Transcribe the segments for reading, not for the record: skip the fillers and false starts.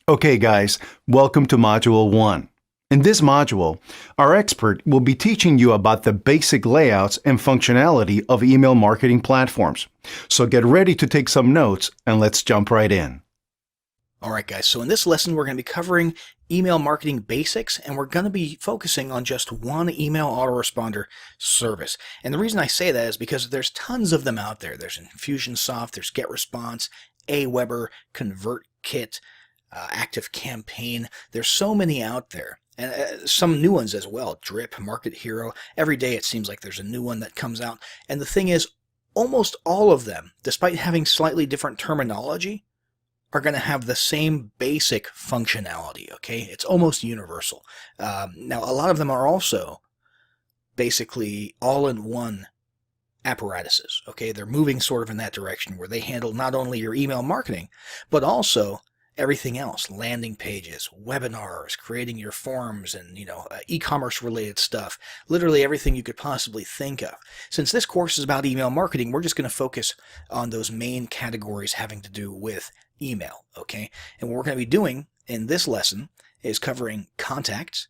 Okay guys, welcome to Module 1. In this module, our expert will be teaching you about the basic layouts and functionality of email marketing platforms. So get ready to take some notes and let's jump right in. Alright guys, so in this lesson we're going to be covering email marketing basics, and we're going to be focusing on just one email autoresponder service. And the reason I say that is because there's tons of them out there. There's Infusionsoft, there's GetResponse, Aweber, ConvertKit, ActiveCampaign. There's so many out there. And some new ones as well. Drip, Market Hero. Every day it seems like there's a new one that comes out. And the thing is, almost all of them, despite having slightly different terminology, are going to have the same basic functionality, okay? It's almost universal. Now, a lot of them are also basically all-in-one apparatuses, okay? They're moving sort of in that direction where they handle not only your email marketing, but also everything else, landing pages, webinars, creating your forms, and e-commerce related stuff, literally everything you could possibly think of. Since this course is about email marketing, we're just going to focus on those main categories having to do with email, okay? And what we're going to be doing in this lesson is covering contacts,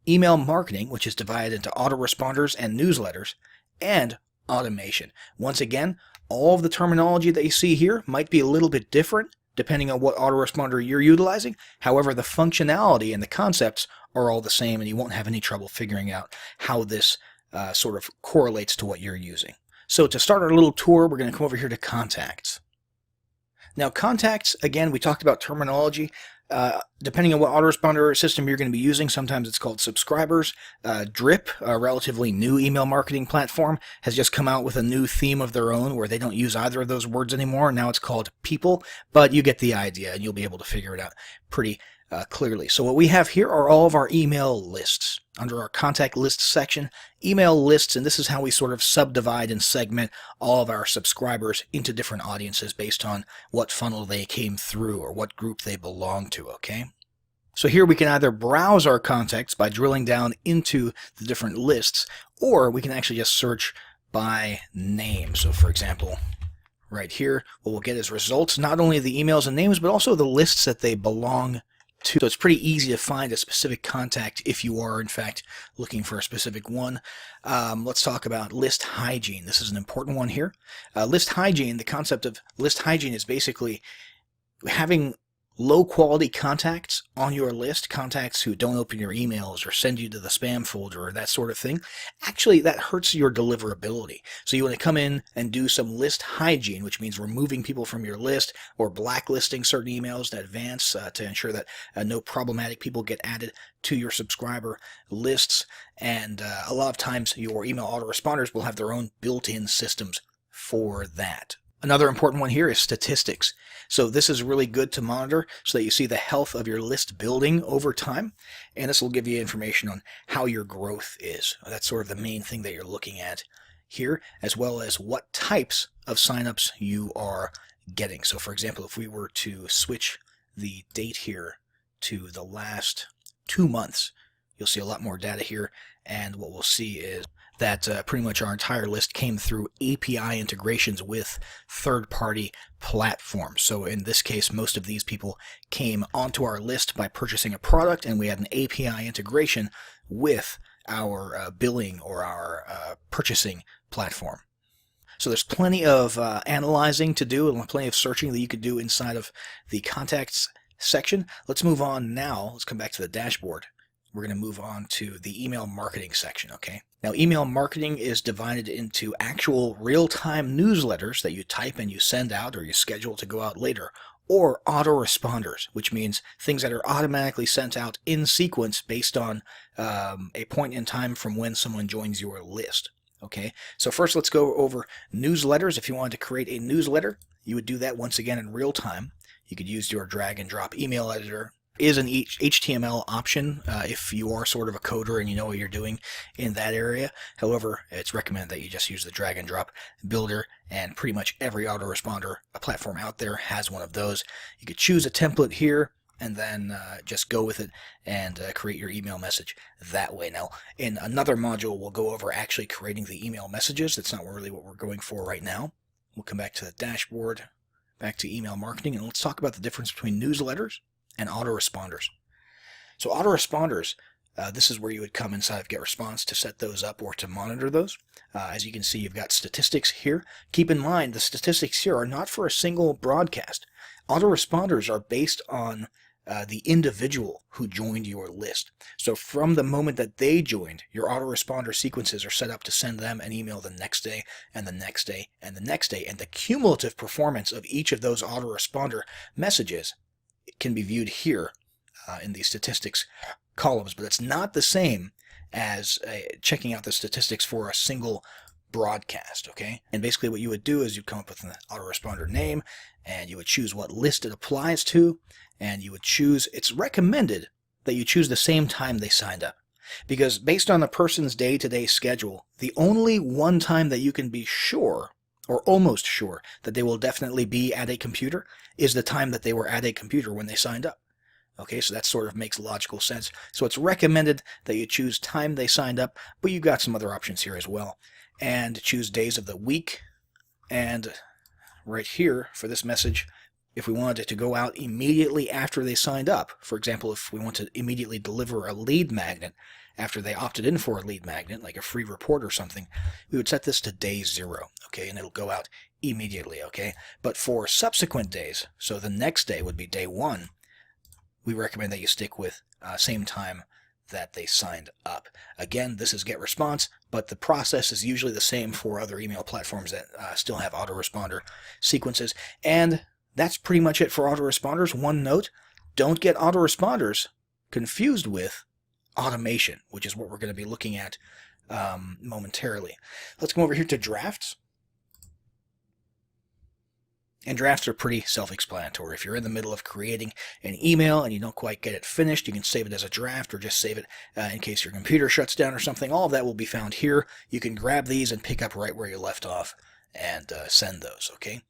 email marketing, which is divided into autoresponders and newsletters, and automation. Once again, all of the terminology that you see here might be a little bit different depending on what autoresponder you're utilizing. However, the functionality and the concepts are all the same, and you won't have any trouble figuring out how this sort of correlates to what you're using. So to start our little tour, we're going to come over here to contacts. Now, contacts, again, we talked about terminology. Depending on what autoresponder system you're going to be using, sometimes it's called subscribers. Drip, a relatively new email marketing platform, has just come out with a new theme of their own where they don't use either of those words anymore. Now it's called people, but you get the idea, and you'll be able to figure it out pretty clearly. So what we have here are all of our email lists. Under our contact list section, email lists, and this is how we sort of subdivide and segment all of our subscribers into different audiences based on what funnel they came through or what group they belong to, okay? So here we can either browse our contacts by drilling down into the different lists, or we can actually just search by name. So for example, right here, what we'll get is results, not only the emails and names, but also the lists that they belong to. So it's pretty easy to find a specific contact if you are, in fact, looking for a specific one. Let's talk about list hygiene. This is an important one here. List hygiene, the concept of list hygiene is basically having low-quality contacts on your list, contacts who don't open your emails or send you to the spam folder or that sort of thing. Actually, that hurts your deliverability. So you want to come in and do some list hygiene, which means removing people from your list or blacklisting certain emails in advance to ensure that no problematic people get added to your subscriber lists. And a lot of times your email autoresponders will have their own built-in systems for that. Another important one here is statistics. So this is really good to monitor so that you see the health of your list building over time. And this will give you information on how your growth is. That's sort of the main thing that you're looking at here, as well as what types of signups you are getting. So for example, if we were to switch the date here to the last 2 months, you'll see a lot more data here. And what we'll see is that pretty much our entire list came through API integrations with third-party platforms. So in this case, most of these people came onto our list by purchasing a product, and we had an API integration with our billing or our purchasing platform. So there's plenty of analyzing to do and plenty of searching that you could do inside of the contacts section. Let's move on now. Let's come back to the dashboard. We're going to move on to the email marketing section, okay? Now, email marketing is divided into actual real-time newsletters that you type and you send out or you schedule to go out later, or autoresponders, which means things that are automatically sent out in sequence based on a point in time from when someone joins your list, okay? So first, let's go over newsletters. If you wanted to create a newsletter, you would do that once again in real time. You could use your drag-and-drop email editor. Is an HTML option if you are sort of a coder and you know what you're doing in that area. However, it's recommended that you just use the drag and drop builder, and pretty much every autoresponder platform out there has one of those. You could choose a template here and then just go with it and create your email message that way. Now, in another module, we'll go over actually creating the email messages. That's not really what we're going for right now. We'll come back to the dashboard, back to email marketing, and let's talk about the difference between newsletters and autoresponders. So autoresponders, this is where you would come inside of GetResponse to set those up or to monitor those. As you can see, you've got statistics here. Keep in mind, the statistics here are not for a single broadcast. Autoresponders are based on the individual who joined your list. So from the moment that they joined, your autoresponder sequences are set up to send them an email the next day and the next day and the next day. And the cumulative performance of each of those autoresponder messages can be viewed here in the statistics columns, but it's not the same as checking out the statistics for a single broadcast, okay? And basically what you would do is you'd come up with an autoresponder name, and you would choose what list it applies to, and you would choose, it's recommended that you choose the same time they signed up. Because based on the person's day-to-day schedule, the only one time that you can be sure, or almost sure, that they will definitely be at a computer is the time that they were at a computer when they signed up. Okay, so that sort of makes logical sense. So it's recommended that you choose time they signed up, but you've got some other options here as well. And choose days of the week. And right here for this message, if we wanted it to go out immediately after they signed up, for example, if we want to immediately deliver a lead magnet after they opted in for a lead magnet, like a free report or something, we would set this to day 0, okay, and it'll go out immediately, okay? But for subsequent days, so the next day would be day 1, we recommend that you stick with same time that they signed up. Again, this is GetResponse, but the process is usually the same for other email platforms that still have autoresponder sequences. And that's pretty much it for autoresponders. One note, don't get autoresponders confused with automation, which is what we're going to be looking at momentarily. Let's come over here to drafts. And drafts are pretty self-explanatory. If you're in the middle of creating an email and you don't quite get it finished, you can save it as a draft or just save it in case your computer shuts down or something. All of that will be found here. You can grab these and pick up right where you left off and send those, okay?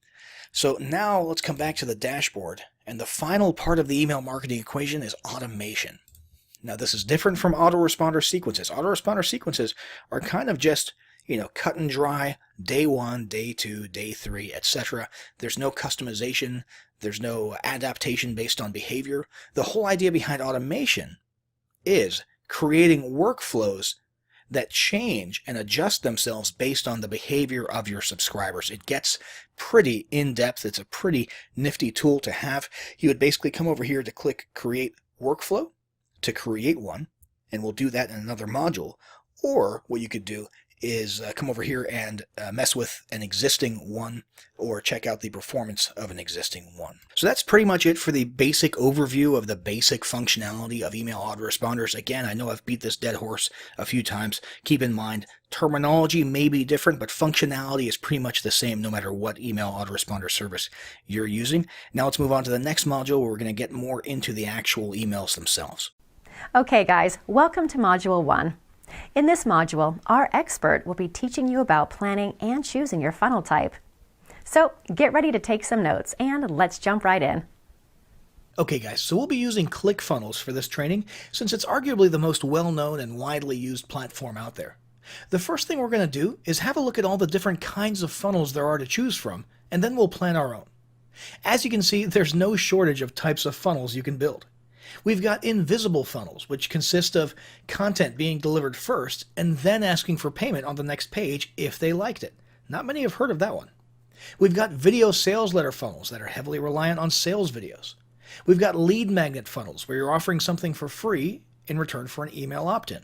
So now let's come back to the dashboard. And the final part of the email marketing equation is automation. Now this is different from autoresponder sequences. Autoresponder sequences are kind of just, you know, cut and dry, day 1, day 2, day 3, etc. There's no customization. There's no adaptation based on behavior. The whole idea behind automation is creating workflows that change and adjust themselves based on the behavior of your subscribers. It gets pretty in-depth. It's a pretty nifty tool to have. You would basically come over here to click Create Workflow to create one, and we'll do that in another module. Or what you could do is come over here and mess with an existing one or check out the performance of an existing one. So that's pretty much it for the basic overview of the basic functionality of email autoresponders. Again, I know I've beat this dead horse a few times. Keep in mind, terminology may be different, but functionality is pretty much the same no matter what email autoresponder service you're using. Now let's move on to the next module where we're going to get more into the actual emails themselves. Okay guys, welcome to Module 1. In this module, our expert will be teaching you about planning and choosing your funnel type. So get ready to take some notes and let's jump right in. Okay guys, so we'll be using ClickFunnels for this training since it's arguably the most well-known and widely used platform out there. The first thing we're going to do is have a look at all the different kinds of funnels there are to choose from, and then we'll plan our own. As you can see, there's no shortage of types of funnels you can build. We've got invisible funnels, which consist of content being delivered first and then asking for payment on the next page if they liked it. Not many have heard of that one. We've got video sales letter funnels that are heavily reliant on sales videos. We've got lead magnet funnels where you're offering something for free in return for an email opt-in.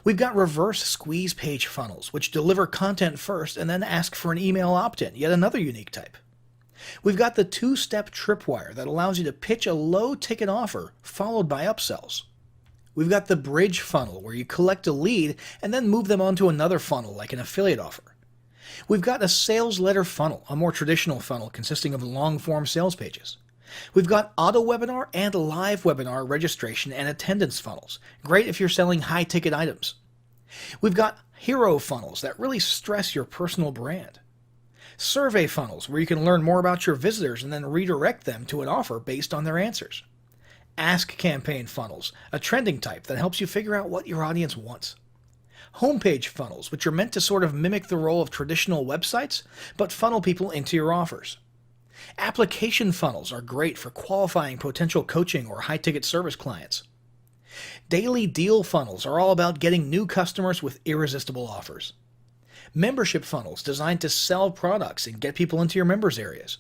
We've got reverse squeeze page funnels, which deliver content first and then ask for an email opt-in, yet another unique type. We've got the two-step tripwire that allows you to pitch a low-ticket offer followed by upsells. We've got the bridge funnel where you collect a lead and then move them onto another funnel like an affiliate offer. We've got a sales letter funnel, a more traditional funnel consisting of long-form sales pages. We've got auto webinar and live webinar registration and attendance funnels, great if you're selling high-ticket items. We've got hero funnels that really stress your personal brand. Survey funnels, where you can learn more about your visitors and then redirect them to an offer based on their answers. Ask campaign funnels, a trending type that helps you figure out what your audience wants. Homepage funnels, which are meant to sort of mimic the role of traditional websites, but funnel people into your offers. Application funnels are great for qualifying potential coaching or high-ticket service clients. Daily deal funnels are all about getting new customers with irresistible offers. Membership funnels designed to sell products and get people into your members areas.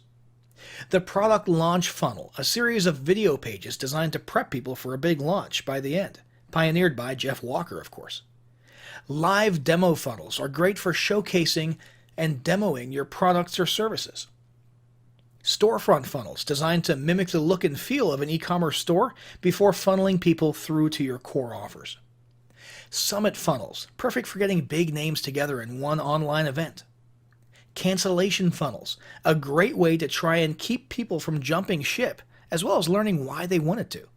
The product launch funnel, a series of video pages designed to prep people for a big launch by the end, pioneered by Jeff Walker, of course. Live demo funnels are great for showcasing and demoing your products or services. Storefront funnels designed to mimic the look and feel of an e-commerce store before funneling people through to your core offers. Summit funnels, perfect for getting big names together in one online event. Cancellation funnels, a great way to try and keep people from jumping ship, as well as learning why they wanted to.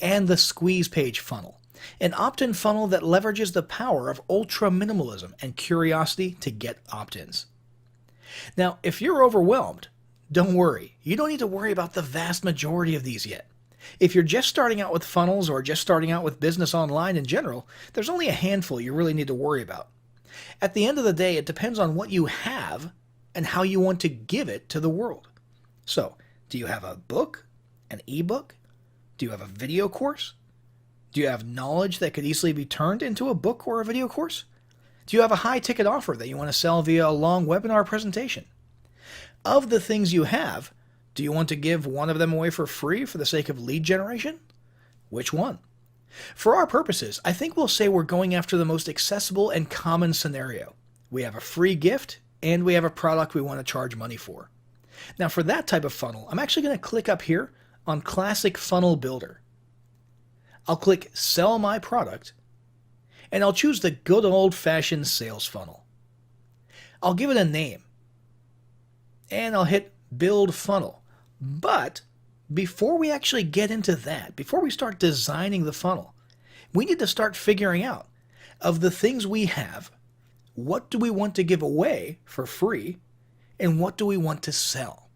And the squeeze page funnel, an opt-in funnel that leverages the power of ultra-minimalism and curiosity to get opt-ins. Now, if you're overwhelmed, don't worry. You don't need to worry about the vast majority of these yet. If you're just starting out with funnels or just starting out with business online in general, there's only a handful you really need to worry about. At the end of the day, it depends on what you have and how you want to give it to the world. So, do you have a book, an ebook? Do you have a video course? Do you have knowledge that could easily be turned into a book or a video course? Do you have a high-ticket offer that you want to sell via a long webinar presentation? Of the things you have, do you want to give one of them away for free for the sake of lead generation? Which one? For our purposes, I think we'll say we're going after the most accessible and common scenario. We have a free gift, and we have a product we want to charge money for. Now for that type of funnel, I'm actually going to click up here on Classic Funnel Builder. I'll click Sell My Product, and I'll choose the good old-fashioned sales funnel. I'll give it a name, and I'll hit Build Funnel. But before we actually get into that, before we start designing the funnel, we need to start figuring out, of the things we have, what do we want to give away for free, and what do we want to sell?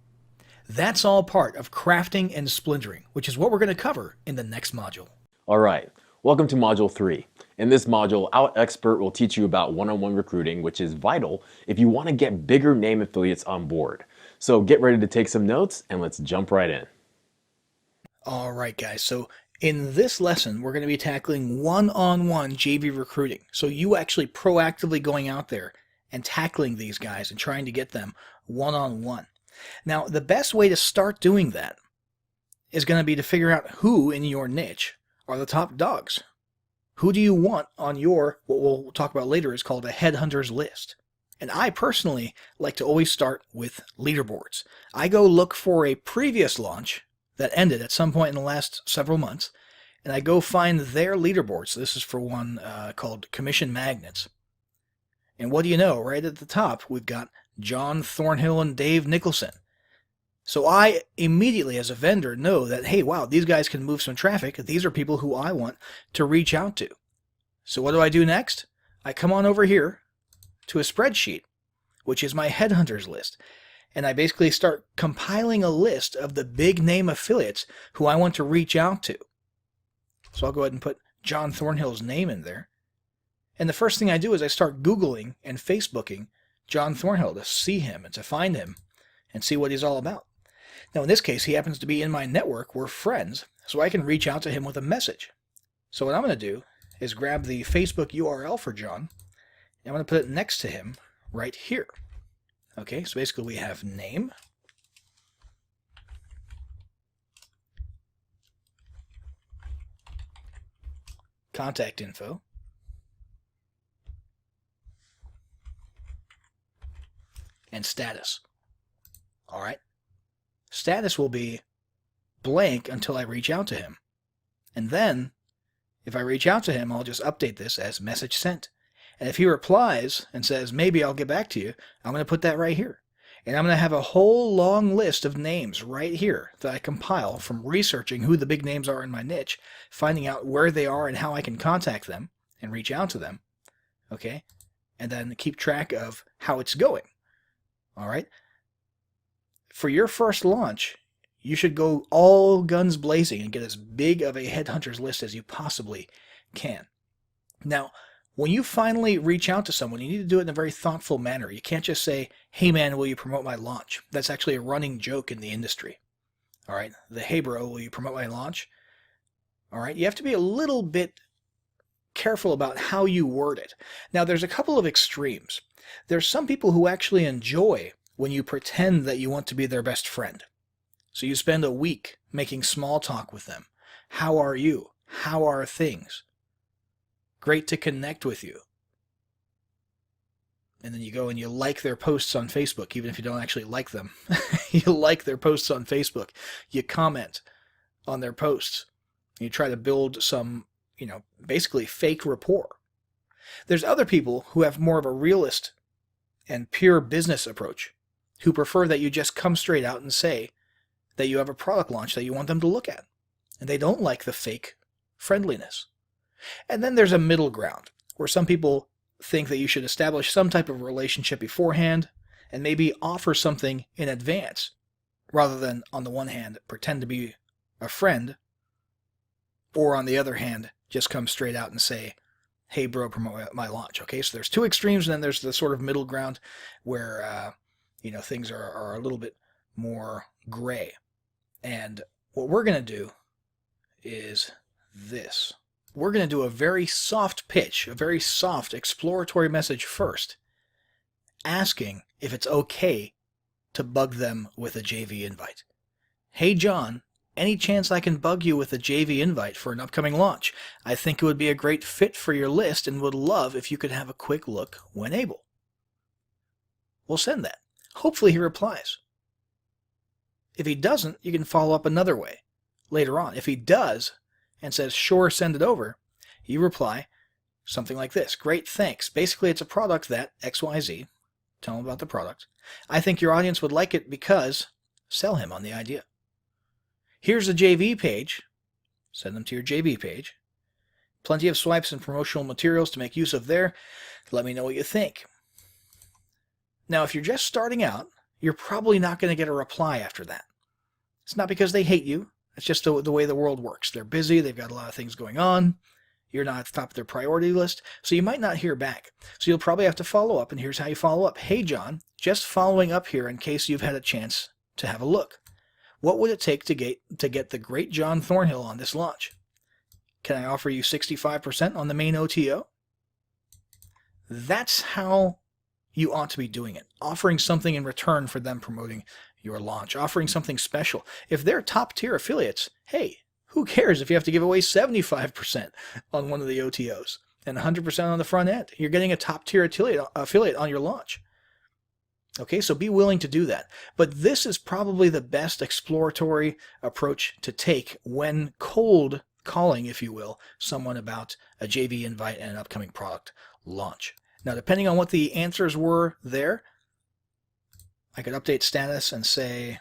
That's all part of crafting and splintering, which is what we're going to cover in the next module. All right, welcome to Module 3. In this module, our expert will teach you about one-on-one recruiting, which is vital if you want to get bigger name affiliates on board. So get ready to take some notes and let's jump right in. All right, guys. So in this lesson, we're going to be tackling one-on-one JV recruiting. So you actually proactively going out there and tackling these guys and trying to get them one-on-one. Now, the best way to start doing that is going to be to figure out who in your niche are the top dogs. Who do you want on your, what we'll talk about later, is called a headhunter's list. And I personally like to always start with leaderboards. I go look for a previous launch that ended at some point in the last several months, and I go find their leaderboards. So this is for one called Commission Magnets. And what do you know? Right at the top, we've got John Thornhill and Dave Nicholson. So I immediately, as a vendor, know that, hey, wow, these guys can move some traffic. These are people who I want to reach out to. So what do I do next? I come on over here to a spreadsheet, which is my headhunters list. And I basically start compiling a list of the big name affiliates who I want to reach out to. So I'll go ahead and put John Thornhill's name in there. And the first thing I do is I start Googling and Facebooking John Thornhill to see him and to find him and see what he's all about. Now, in this case, he happens to be in my network. We're friends, so I can reach out to him with a message. So what I'm going to do is grab the Facebook URL for John, and I'm going to put it next to him right here. Okay, so basically we have name, contact info, and status. All right. Status will be blank until I reach out to him. And then, if I reach out to him, I'll just update this as message sent. And if he replies and says, maybe I'll get back to you, I'm going to put that right here. And I'm going to have a whole long list of names right here that I compile from researching who the big names are in my niche, finding out where they are and how I can contact them and reach out to them. Okay? And then keep track of how it's going. All right? For your first launch, you should go all guns blazing and get as big of a headhunters list as you possibly can. Now, When you finally reach out to someone, you need to do it in a very thoughtful manner. You can't just say, hey man, will you promote my launch? That's actually a running joke in the industry. All right, the hey bro, will you promote my launch? All right, you have to be a little bit careful about how you word it. Now, there's a couple of extremes. There's some people who actually enjoy when you pretend that you want to be their best friend. So you spend a week making small talk with them. How are you? How are things? Great to connect with you. And then you go and you like their posts on Facebook, even if you don't actually like them. You like their posts on Facebook. You comment on their posts. You try to build some, basically fake rapport. There's other people who have more of a realist and pure business approach, who prefer that you just come straight out and say that you have a product launch that you want them to look at. And they don't like the fake friendliness. And then there's a middle ground, where some people think that you should establish some type of relationship beforehand and maybe offer something in advance, rather than, on the one hand, pretend to be a friend, or on the other hand, just come straight out and say, hey bro, promote my launch. Okay, so there's two extremes, and then there's the sort of middle ground where things are a little bit more gray. And what we're going to do is this. We're going to do a very soft pitch, a very soft exploratory message first, asking if it's okay to bug them with a JV invite. Hey John, any chance I can bug you with a JV invite for an upcoming launch? I think it would be a great fit for your list and would love if you could have a quick look when able. We'll send that. Hopefully he replies. If he doesn't, you can follow up another way later on. If he does and says, sure, send it over, you reply something like this. Great, thanks. Basically, it's a product that XYZ. Tell him about the product. I think your audience would like it because, sell him on the idea. Here's the JV page. Send them to your JV page. Plenty of swipes and promotional materials to make use of there. Let me know what you think. Now, if you're just starting out, you're probably not going to get a reply after that. It's not because they hate you. It's just the way the world works. They're busy. They've got a lot of things going on. You're not at the top of their priority list, so you might not hear back. So you'll probably have to follow up, and here's how you follow up. Hey, John, just following up here in case you've had a chance to have a look. What would it take to get the great John Thornhill on this launch? Can I offer you 65% on the main OTO? That's how you ought to be doing it. Offering something in return for them promoting your launch. Offering something special. If they're top-tier affiliates, hey, who cares if you have to give away 75% on one of the OTOs and 100% on the front end? You're getting a top-tier affiliate on your launch. Okay, so be willing to do that. But this is probably the best exploratory approach to take when cold calling, if you will, someone about a JV invite and an upcoming product launch. Now, depending on what the answers were there, I could update status and say,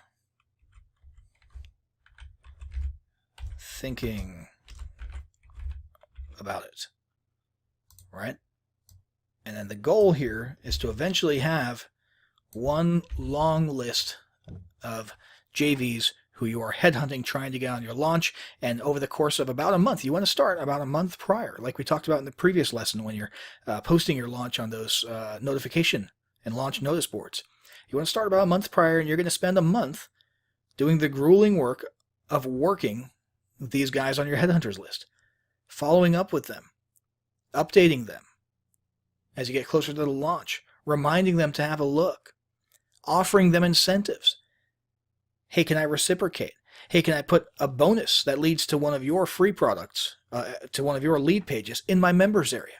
thinking about it, right? And then the goal here is to eventually have one long list of JVs who you are headhunting, trying to get on your launch, and over the course of about a month, you want to start about a month prior, like we talked about in the previous lesson when you're posting your launch on those notification and launch notice boards. You want to start about a month prior, and you're going to spend a month doing the grueling work of working with these guys on your headhunters list, following up with them, updating them as you get closer to the launch, reminding them to have a look, offering them incentives. Hey, can I reciprocate? Hey, can I put a bonus that leads to one of your free products, to one of your lead pages in my members area?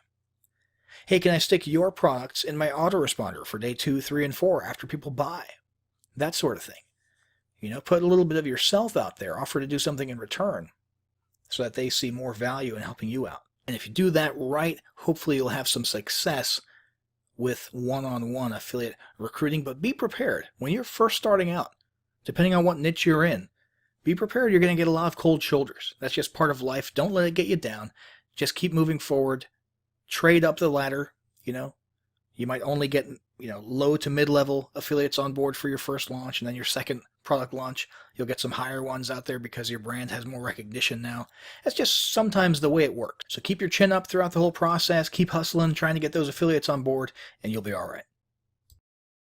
Hey, can I stick your products in my autoresponder for day 2, 3, and 4 after people buy? That sort of thing. Put a little bit of yourself out there, offer to do something in return so that they see more value in helping you out. And if you do that right, hopefully you'll have some success with one-on-one affiliate recruiting. But be prepared. When you're first starting out, depending on what niche you're in, be prepared. You're going to get a lot of cold shoulders. That's just part of life. Don't let it get you down. Just keep moving forward. Trade up the ladder. You might only get low to mid-level affiliates on board for your first launch, and then your second product launch, you'll get some higher ones out there because your brand has more recognition now. That's just sometimes the way it works. So keep your chin up throughout the whole process, keep hustling, trying to get those affiliates on board, and you'll be all right.